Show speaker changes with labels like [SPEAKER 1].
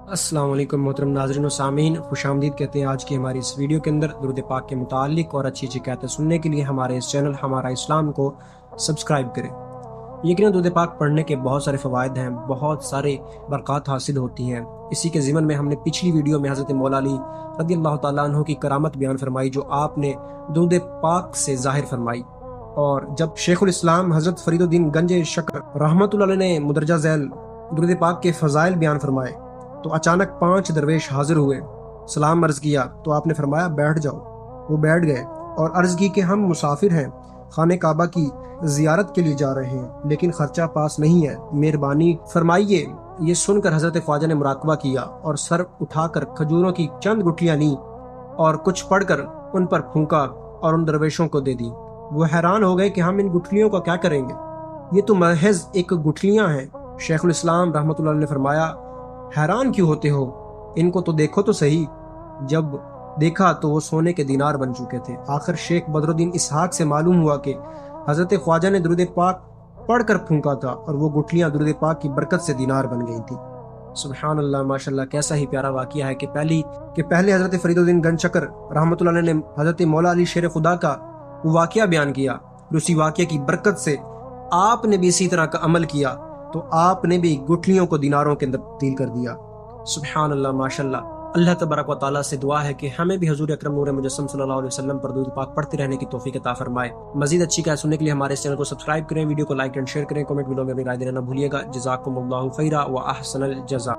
[SPEAKER 1] السلام علیکم محترم ناظرین و سامعین، خوش آمدید کہتے ہیں آج کی ہماری اس ویڈیو کے اندر۔ درود پاک کے متعلق اور اچھی اچھی قیادتیں سننے کے لیے ہمارے اس چینل ہمارا اسلام کو سبسکرائب کریں۔ یقیناً درود پاک پڑھنے کے بہت سارے فوائد ہیں، بہت سارے برکات حاصل ہوتی ہیں۔ اسی کے ضمن میں ہم نے پچھلی ویڈیو میں حضرت مولا علی رضی اللہ تعالیٰ عنہ کی کرامت بیان فرمائی، جو آپ نے درود پاک سے ظاہر فرمائی۔ اور جب شیخ الاسلام حضرت فرید الدین گنج شکر رحمۃ اللہ علیہ نے مدرجہ ذیل درود پاک کے فضائل بیان فرمائے تو اچانک 5 درویش حاضر ہوئے، سلام عرض کیا تو آپ نے فرمایا بیٹھ جاؤ۔ وہ بیٹھ گئے اور عرض کی کہ ہم مسافر ہیں، خانہ کعبہ کی زیارت کے لیے جا رہے ہیں، لیکن خرچہ پاس نہیں ہے، مہربانی فرمائیے۔ یہ سن کر حضرت خواجہ نے مراقبہ کیا اور سر اٹھا کر کھجوروں کی چند گٹھلیاں لیں اور کچھ پڑھ کر ان پر پھونکا اور ان درویشوں کو دے دی۔ وہ حیران ہو گئے کہ ہم ان گٹھلیوں کا کیا کریں گے، یہ تو محض ایک گٹھلیاں ہیں۔ شیخ الاسلام رحمۃ اللہ علیہ نے فرمایا حیران کیوں ہوتے ہو، ان کو تو دیکھو تو صحیح۔ جب دیکھا تو وہ سونے کے دینار بن چکے تھے۔ آخر شیخ بدر الدین اسحاق سے معلوم ہوا کہ حضرت خواجہ نے درود پاک پڑھ کر پھونکا تھا اور وہ گٹھلیاں درود پاک کی برکت سے دینار بن گئی تھی۔ سبحان اللہ، ماشاءاللہ، کیسا ہی پیارا واقعہ ہے کہ پہلے حضرت فرید الدین گنج شکر رحمۃ اللہ علیہ نے حضرت مولا علی شیر خدا کا وہ واقعہ بیان کیا، اور اسی واقعے کی برکت سے آپ نے بھی اسی طرح کا عمل کیا تو آپ نے بھی گٹھلیوں کو دیناروں کے اندر تبدیل کر دیا۔ سبحان اللہ، ماشاءاللہ۔ اللہ تبارک و تعالیٰ سے دعا ہے کہ ہمیں بھی حضور اکرم نور مجسم صلی اللہ علیہ وسلم پر درود پاک پڑھتے رہنے کی توفیق عطا فرمائے۔ مزید اچھی قیادت سننے کے لیے ہمارے اس چینل کو سبسکرائب کریں، ویڈیو کو لائک اینڈ شیئر کریں، کمنٹ میں اپنی رائے دینا نہ بھولیے گا۔ جزاکم اللہ خیرا و احسن الجزا۔